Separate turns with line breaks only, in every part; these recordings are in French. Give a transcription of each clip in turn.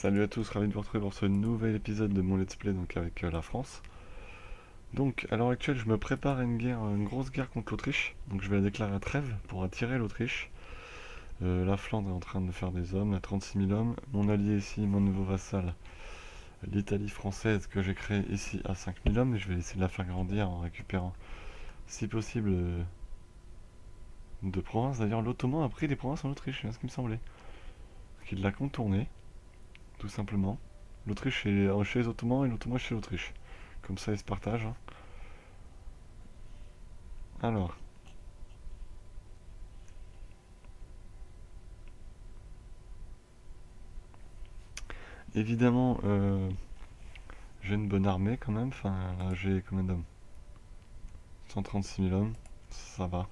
Salut à tous, ravi de vous retrouver pour ce nouvel épisode de mon let's play donc avec la France. Donc à l'heure actuelle je me prépare à une grosse guerre contre l'Autriche. Donc je vais la déclarer trêve pour attirer l'Autriche. La Flandre est en train de faire des hommes, à 36 000 hommes. Mon allié ici, mon nouveau vassal, l'Italie française que j'ai créée ici à 5 000 hommes. Et je vais essayer de la faire grandir en récupérant si possible de provinces. D'ailleurs l'Ottoman a pris des provinces en Autriche, c'est ce qui me semblait. Qu'il l'a contourné, tout simplement. L'Autriche est chez les Ottomans et l'Ottoman chez l'Autriche. Comme ça, ils se partagent, hein. Alors, évidemment, j'ai une bonne armée quand même. Enfin, j'ai combien d'hommes? 136 000 hommes, ça va.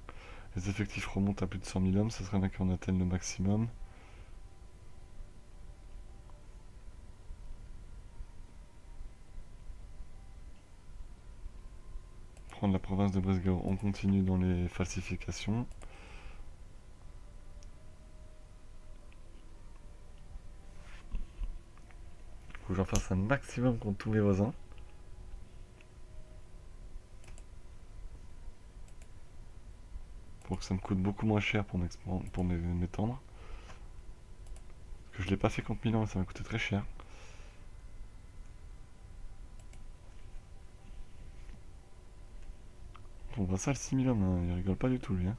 Les effectifs remontent à plus de 100 000 hommes, ça serait bien qu'on atteigne le maximum. Prendre la province de Bresgau, on continue dans les falsifications. Faut que j'en fasse un maximum contre tous mes voisins. Pour que ça me coûte beaucoup moins cher pour m'étendre. Parce que je l'ai pas fait contre Milan et ça m'a coûté très cher. Bon, bah ça, le 6 000 hommes, hein, il rigole pas du tout lui, hein.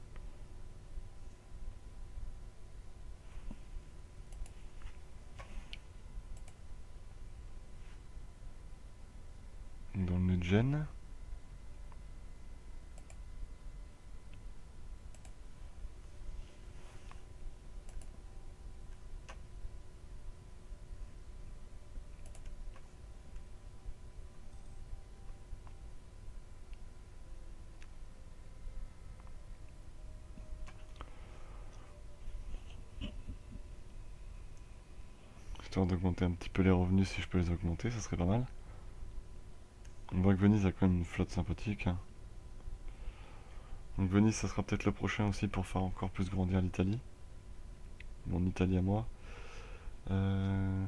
Dans le Gênes. Histoire d'augmenter un petit peu les revenus si je peux les augmenter, ça serait pas mal. On voit que Venise a quand même une flotte sympathique, hein. Donc Venise, ça sera peut-être le prochain aussi pour faire encore plus grandir l'Italie. Mon Italie à moi. Euh,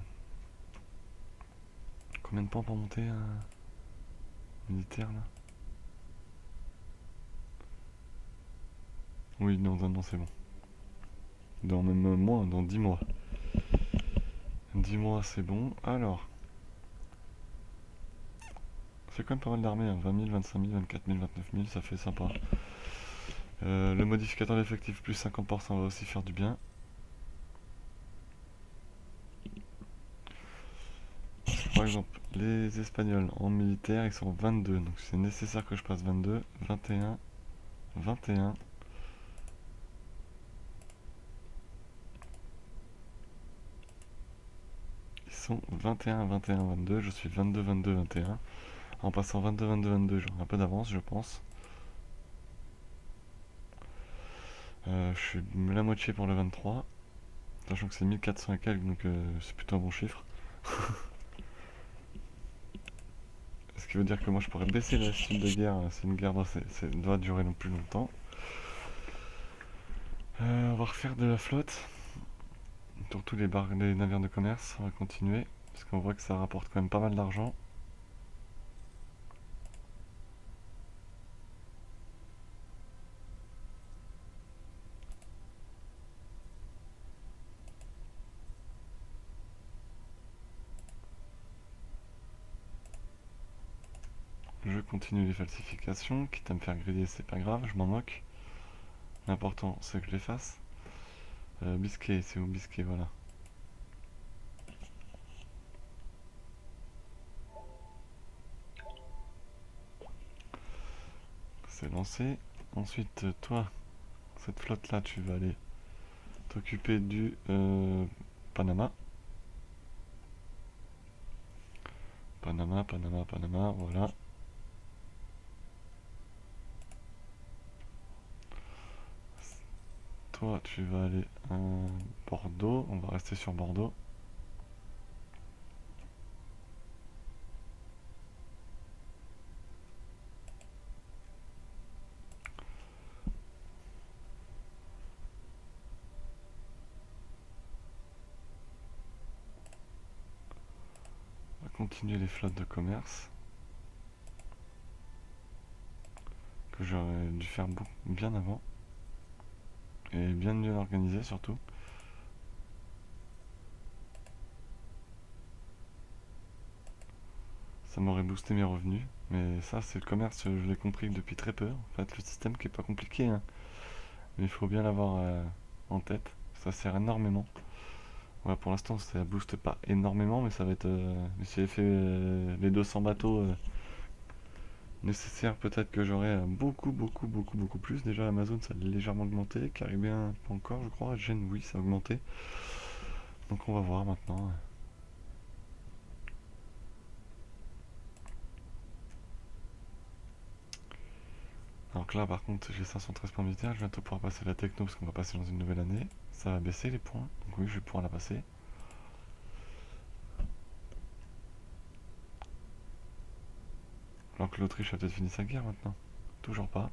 Combien de temps pour monter un militaire là? Oui, dans un an c'est bon. Dans même moins, dans 10 mois. 10 mois c'est bon. Alors, c'est quand même pas mal d'armées, hein. 20 000, 25 000, 24 000, 29 000, ça fait sympa. Le modificateur d'effectif plus 50% va aussi faire du bien. Par exemple, les Espagnols en militaire, ils sont 22, donc c'est nécessaire que je passe 22, 21, 21. Ils sont 21, 21, 22, je suis 22, 22, 21. En passant 22, 22, 22, j'aurai un peu d'avance, je pense. Je suis la moitié pour le 23, sachant que c'est 1400 et quelques, donc c'est plutôt un bon chiffre. Ce qui veut dire que moi je pourrais baisser la style de guerre si une guerre doit durer non plus longtemps. On va refaire de la flotte, surtout les navires de commerce, on va continuer, parce qu'on voit que ça rapporte quand même pas mal d'argent. Je continue les falsifications, quitte à me faire griller, c'est pas grave, je m'en moque. L'important c'est que je les fasse. Biscay, c'est où Biscay, voilà. C'est lancé. Ensuite, toi, cette flotte là, tu vas aller t'occuper du Panama. Panama, Panama, Panama, voilà. Toi, tu vas aller à Bordeaux. On va rester sur Bordeaux. continuer les flottes de commerce. Que j'aurais dû faire bien avant. Et bien mieux organisé surtout. Ça m'aurait boosté mes revenus. Mais ça, c'est le commerce, je l'ai compris depuis très peu. En fait, le système qui est pas compliqué, hein. Mais il faut bien l'avoir en tête. Ça sert énormément. Ouais, pour l'instant, ça booste pas énormément, mais ça va être. Si j'ai fait les 200 bateaux nécessaires, peut-être que j'aurai beaucoup plus. Déjà, Amazon, ça a légèrement augmenté. Caribbean, pas encore, je crois. Gênes, oui, ça a augmenté. Donc, on va voir maintenant. Alors que là, par contre, j'ai 513 points militaires. Je vais bientôt pouvoir passer la techno parce qu'on va passer dans une nouvelle année. Ça va baisser les points. Donc, oui, je vais pouvoir la passer. Alors que l'Autriche a peut-être fini sa guerre maintenant. Toujours pas.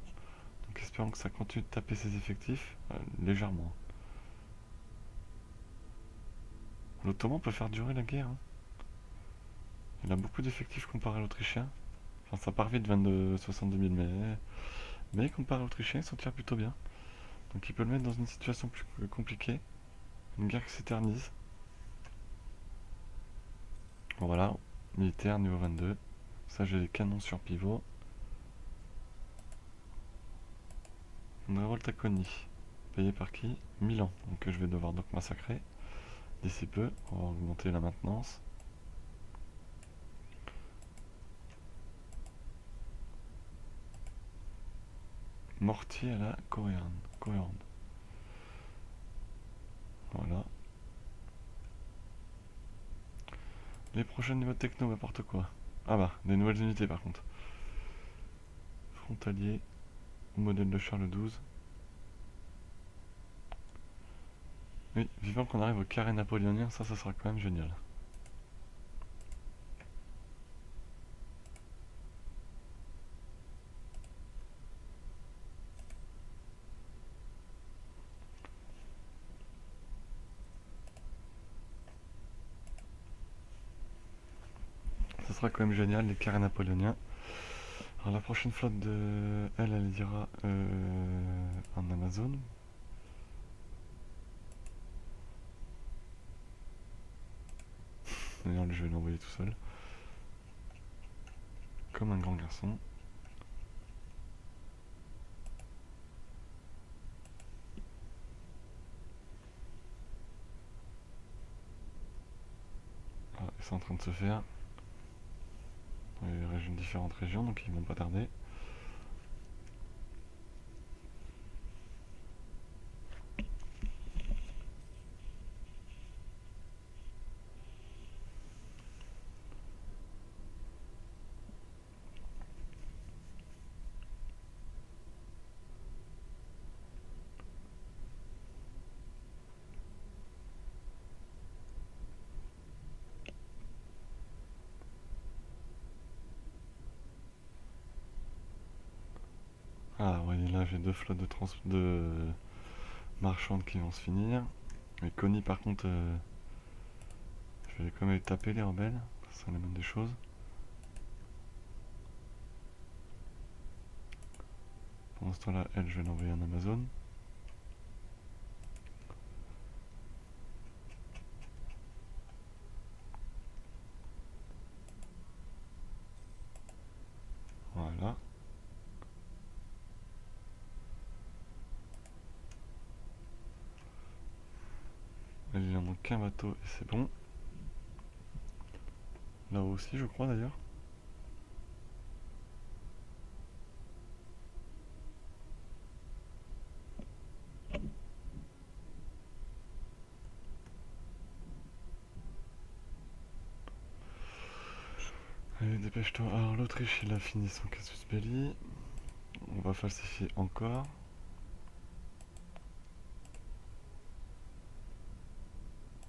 Donc espérons que ça continue de taper ses effectifs légèrement. L'Ottoman peut faire durer la guerre, hein. Il a beaucoup d'effectifs comparé à l'Autrichien. Enfin, ça part vite, 62 000, mais comparé à l'Autrichien, il s'en tire plutôt bien. Donc il peut le mettre dans une situation plus compliquée. Une guerre qui s'éternise. Bon, voilà, militaire niveau 22. Ça, j'ai des canons sur pivot. Une révolte à Coni. Payé par qui? Milan. Donc je vais devoir donc massacrer d'ici peu. On va augmenter la maintenance. Mortier à la coréenne. Voilà. Les prochains niveaux de techno, n'importe quoi. Ah bah, des nouvelles unités par contre. Frontalier, modèle de Charles XII. Oui, vivant qu'on arrive au carré napoléonien, ça sera quand même génial. Ça sera quand même génial, les carrés napoléoniens. Alors la prochaine flotte de... Elle ira en Amazon. D'ailleurs, je vais l'envoyer tout seul. Comme un grand garçon. Ah, c'est en train de se faire. Dans les différentes régions, donc ils vont pas tarder. Ah oui, là j'ai deux flottes de marchandes qui vont se finir. Et Connie par contre, je vais quand même les taper les rebelles, ça amène des choses. Pendant ce temps-là, elle, je vais l'envoyer en Amazon. Voilà. Il en manque qu'un bateau et c'est bon. Là aussi, je crois d'ailleurs. Allez, dépêche-toi. Alors, l'Autriche, il a fini son casus belli. On va falsifier encore.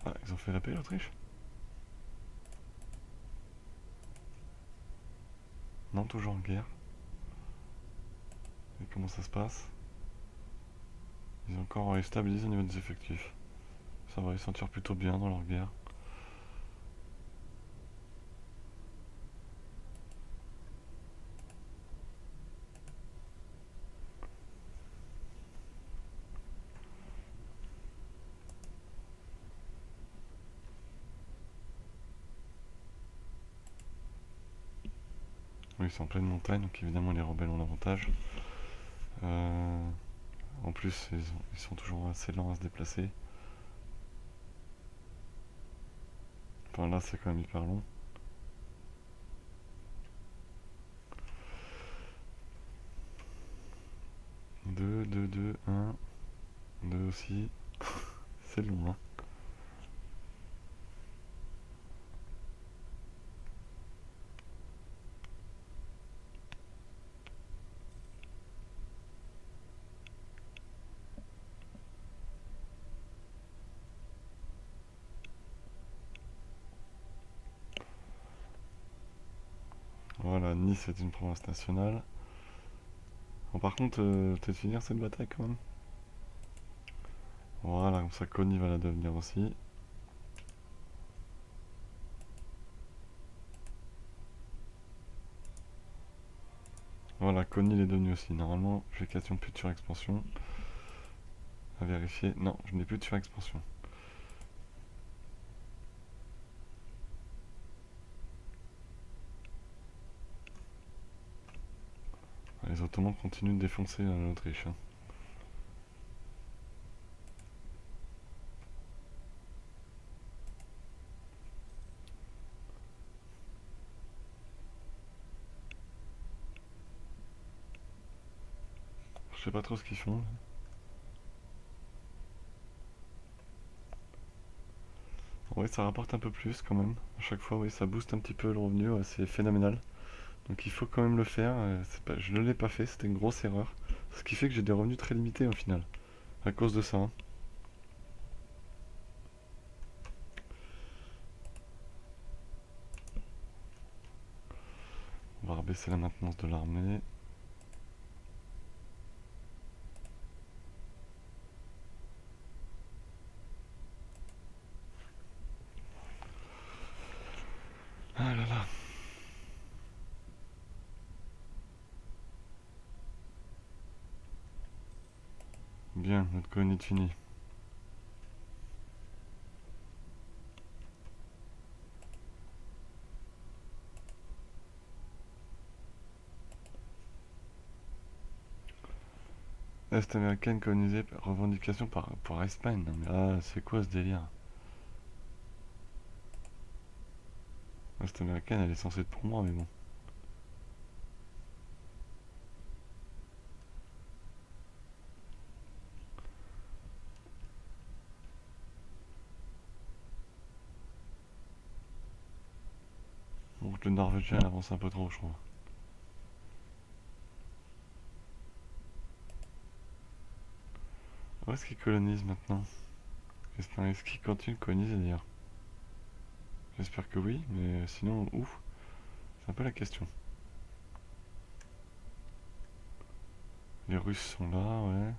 Ah, ils ont fait la paix, l'Autriche? Non, toujours en guerre. Et comment ça se passe? Ils ont encore stabilisé au niveau des effectifs. Ça va, ils s'en tirent plutôt bien dans leur guerre. Oui, c'est en pleine montagne, donc évidemment les rebelles ont l'avantage. Euh, En plus, ils sont toujours assez lents à se déplacer. Enfin là, c'est quand même hyper long. Deux, deux, deux, un, deux aussi. C'est long, hein. Voilà, Nice est une province nationale. Bon, par contre, peut-être finir cette bataille quand même. Voilà, comme ça Connie va la devenir aussi. Voilà, Connie l'est devenue aussi. Normalement, j'ai question de plus de surexpansion. À vérifier. Non, je n'ai plus de surexpansion. Les Ottomans continuent de défoncer l'Autriche, hein. Je sais pas trop ce qu'ils font. Oui, ça rapporte un peu plus quand même. À chaque fois, oui, ça booste un petit peu le revenu. Ouais, c'est phénoménal. Donc il faut quand même le faire. Je ne l'ai pas fait, c'était une grosse erreur. Ce qui fait que j'ai des revenus très limités au final. À cause de ça, hein. On va rebaisser la maintenance de l'armée. Ah là là. Bien, notre colonie est finie. Est américaine colonisée, revendication pour Espagne. Non mais là, c'est quoi ce délire? Est américaine, elle est censée être pour moi, mais bon. Donc le Norvégien avance un peu trop, je trouve. Où est-ce qu'il colonise maintenant? Est-ce qu'il continue de coloniser d'ailleurs? J'espère que oui, mais sinon, où? C'est un peu la question. Les Russes sont là, ouais.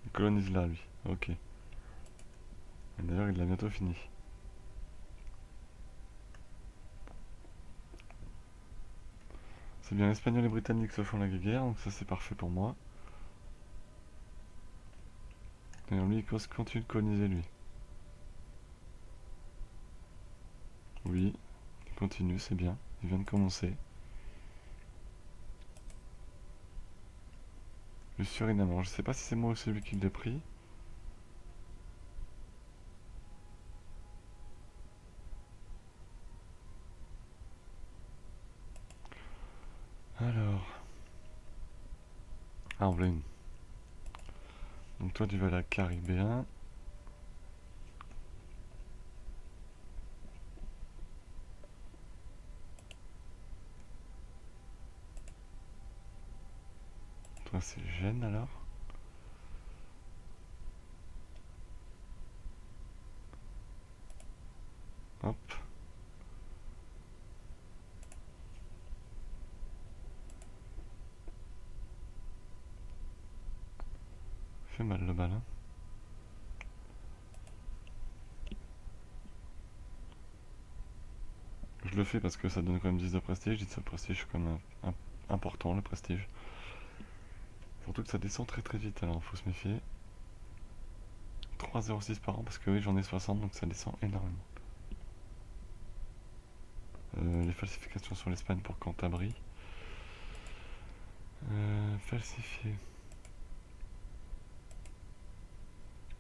Il colonise là, lui. Ok. Et d'ailleurs, il l'a bientôt fini. C'est bien, Espagnols et Britanniques se font la guerre, donc ça c'est parfait pour moi. D'ailleurs, lui, il continue de coloniser, lui. Oui, il continue, c'est bien. Il vient de commencer. Le Suriname, alors je sais pas si c'est moi ou celui qui l'ai pris. Alors. Ah, on voulait une. Donc toi, tu vas à la Caribéen. Toi, c'est Gênes alors. Hop. Fait mal le bal, hein. Je le fais parce que ça donne quand même 10 de prestige. 10 de prestige, c'est quand même important, le prestige. Surtout que ça descend très très vite, alors faut se méfier. 3,06 par an, parce que oui, j'en ai 60, donc ça descend énormément. Les falsifications sur l'Espagne pour Cantabrie. Falsifié.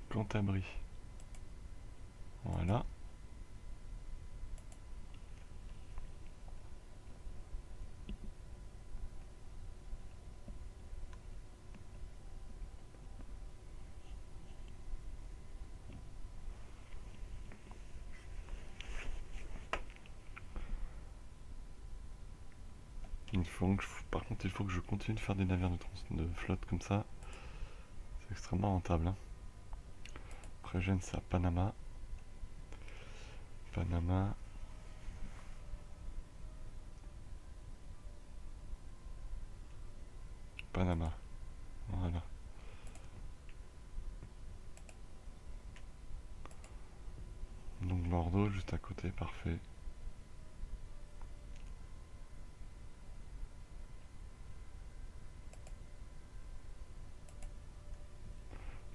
Cantabrie. Voilà. Par contre, il faut que je continue de faire des navires de flotte comme ça. C'est extrêmement rentable. Hein. Après, j'aime ça. Panama. Panama. Panama. Voilà. Donc Bordeaux, juste à côté, parfait.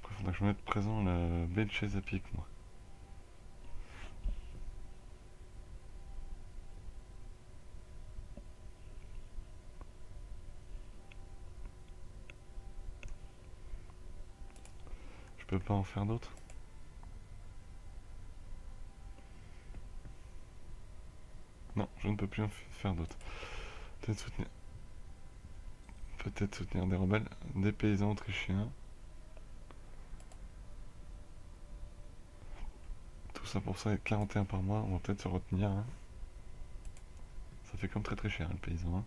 Après, faudra que je mette présent la baie de Chesapeake, moi. Je peux pas en faire d'autres? Non, je ne peux plus en faire d'autres. Peut-être soutenir des rebelles, des paysans autrichiens. Tout ça pour ça, 41 par mois, on va peut-être se retenir. Hein. Ça fait comme très cher, le paysan. Hein.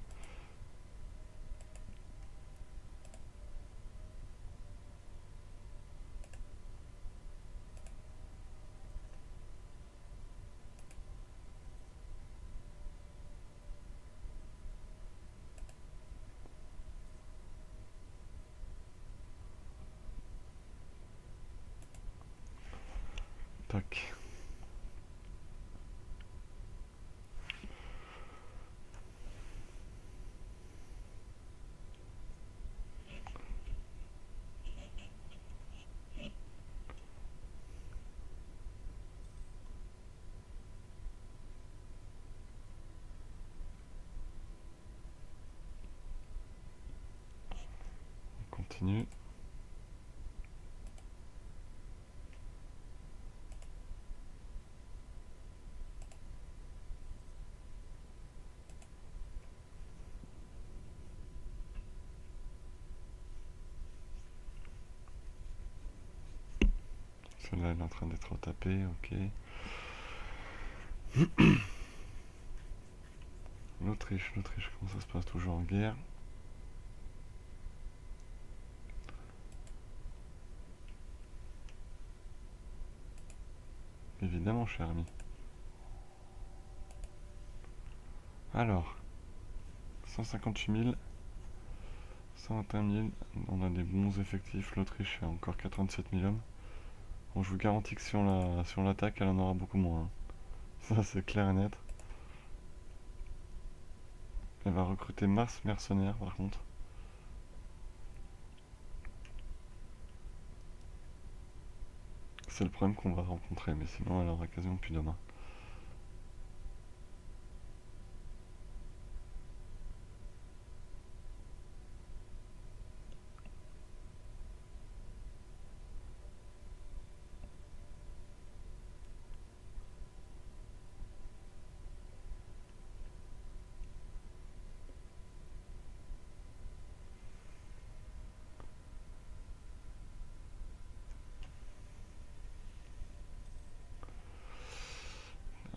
Tac. On continue. Celle-là, elle est en train d'être retapée, ok. L'Autriche, comment ça se passe? Toujours en guerre. Évidemment, cher ami. Alors, 158 000, 121 000, on a des bons effectifs. L'Autriche a encore 87 000 hommes. Bon, je vous garantis que si on l'attaque, elle en aura beaucoup moins. Hein. Ça, c'est clair et net. Elle va recruter Mars mercenaires, par contre. C'est le problème qu'on va rencontrer, mais sinon elle aura quasiment plus d'hommes.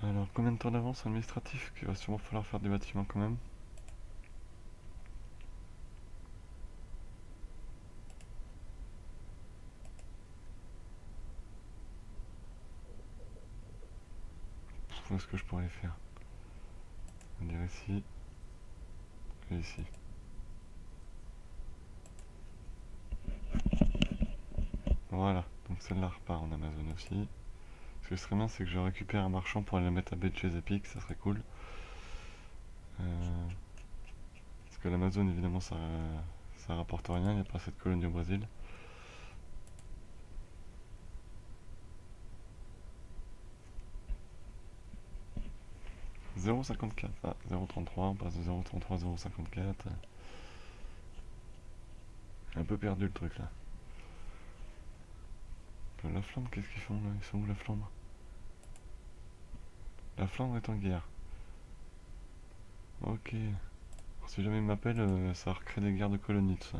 Alors, combien de temps d'avance administratif? Qu'il va sûrement falloir faire des bâtiments quand même. Où est-ce que je pourrais les faire? On va dire ici et ici. Voilà, donc celle-là repart en Amazon aussi. Ce qui serait bien, c'est que je récupère un marchand pour aller la mettre à baie de Chesapeake, ça serait cool. Parce que l'Amazon, évidemment, ça rapporte rien, il n'y a pas assez de colonies au Brésil. 0,54. Ah, 0,33, on passe de 0,33 à 0,54. Un peu perdu le truc là. La Flandre, qu'est-ce qu'ils font là? Ils sont où la Flandre? La Flandre est en guerre. Ok. Alors, si jamais ils m'appellent, ça recrée des guerres de colonies, tout ça.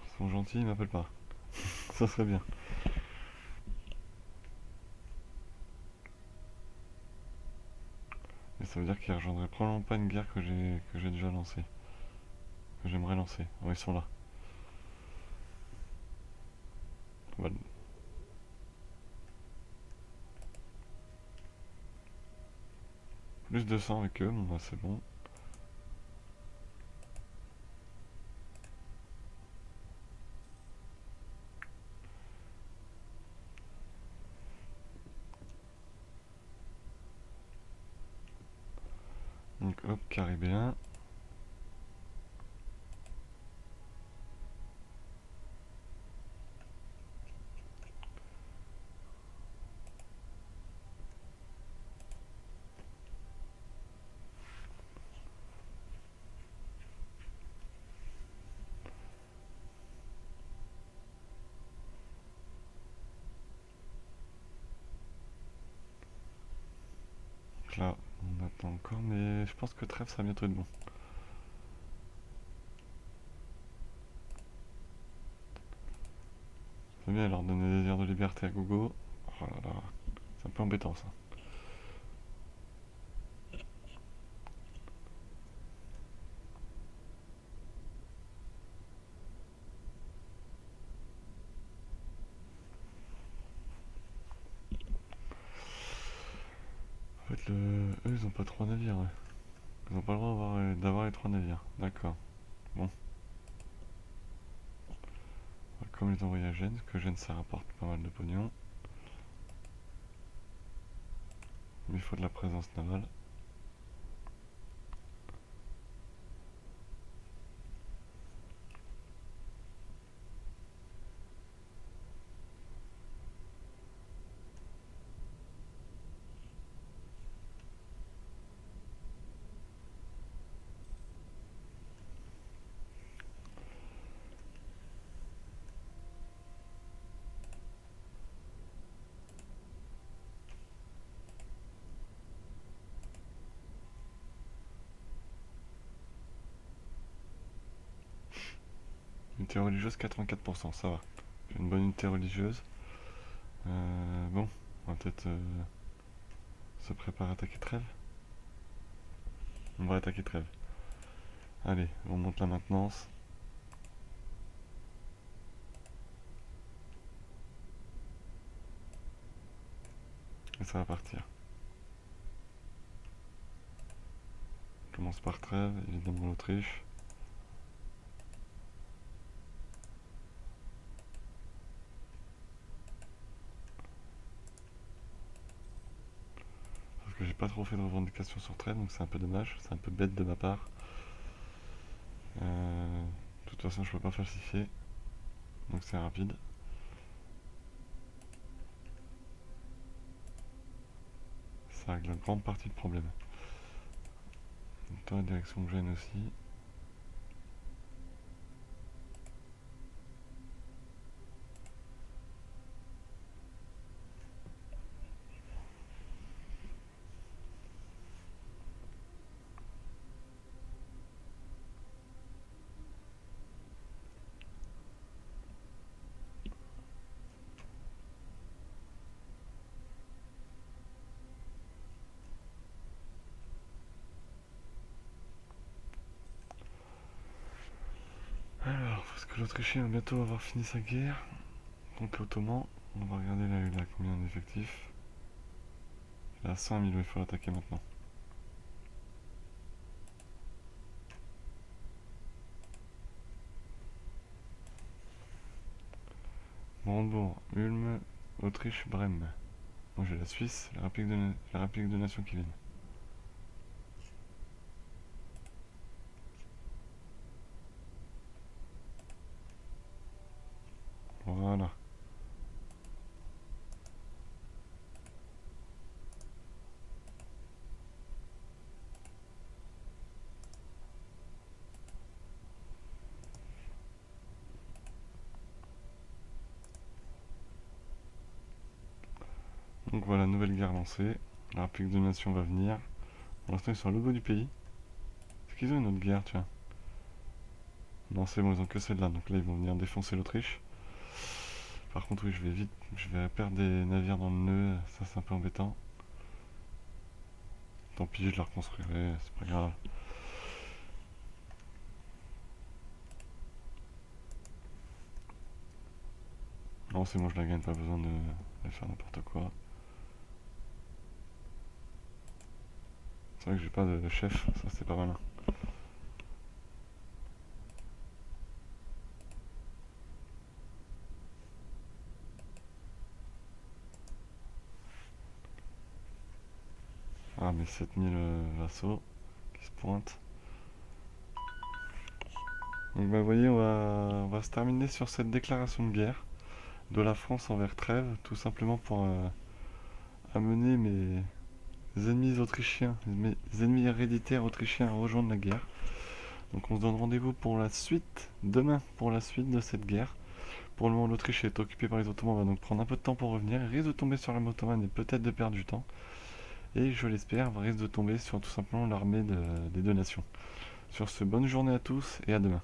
Ils sont gentils, ils m'appellent pas. Ça serait bien. Mais ça veut dire qu'ils rejoindraient probablement pas une guerre que j'ai déjà lancée. Que j'aimerais lancer. Oh, ils sont là. On va plus de 100 avec eux, bon bah c'est bon. Donc hop, caribéen. Donc là, on attend encore, mais je pense que trêve ça va bientôt être bon. C'est bien leur donner des airs de liberté à gogo. Oh là là, c'est un peu embêtant ça. En fait, eux ils ont pas trois navires. Ouais. Ils ont pas le droit d'avoir les trois navires. D'accord. Bon. On va comme les envoyer à Gênes, que Gênes ça rapporte pas mal de pognon. Mais il faut de la présence navale. Unité religieuse 84%, ça va. J'ai une bonne unité religieuse. Bon, on va peut-être se préparer à attaquer Trèves. On va attaquer Trèves. Allez, on monte la maintenance. Et ça va partir. On commence par Trèves, évidemment l'Autriche. Parce que j'ai pas trop fait de revendications sur Trèves, donc c'est un peu dommage. C'est un peu bête de ma part. De toute façon, je peux pas falsifier. Donc c'est rapide. Ça règle une grande partie du problème. Dans la direction que Gênes aussi. Alors, parce que l'Autrichien va bientôt avoir fini sa guerre. Donc l'Ottoman, on va regarder là, il a combien d'effectifs. Il a 100 000, il faut l'attaquer maintenant. Brandebourg, Ulm, Autriche, Brême. Moi j'ai la Suisse, la République de Nation qui viennent. Voilà. Donc voilà, nouvelle guerre lancée. La République de Nation va venir. Pour l'instant, ils sont à l'autre bout du pays. Est-ce qu'ils ont une autre guerre, tiens? Non, c'est bon, ils ont que celle-là. Donc là, ils vont venir défoncer l'Autriche. Par contre, oui, je vais perdre des navires dans le nœud. Ça, c'est un peu embêtant. Tant pis, je la reconstruirai. C'est pas grave. Non, c'est bon, je la gagne. Pas besoin de faire n'importe quoi. C'est vrai que j'ai pas de chef. Ça, c'est pas malin. Ah, mais 7000 vassaux qui se pointent. Donc bah vous voyez, on va se terminer sur cette déclaration de guerre de la France envers Trêves, tout simplement pour amener mes ennemis autrichiens, mes ennemis héréditaires autrichiens à rejoindre la guerre. Donc on se donne rendez-vous pour la suite, demain, pour la suite de cette guerre. Pour le moment, l'Autriche est occupée par les Ottomans, on va donc prendre un peu de temps pour revenir. Il risque de tomber sur l'armée ottomane et peut-être de perdre du temps. Et je l'espère, risque de tomber sur tout simplement l'armée des deux nations. Sur ce, bonne journée à tous et à demain.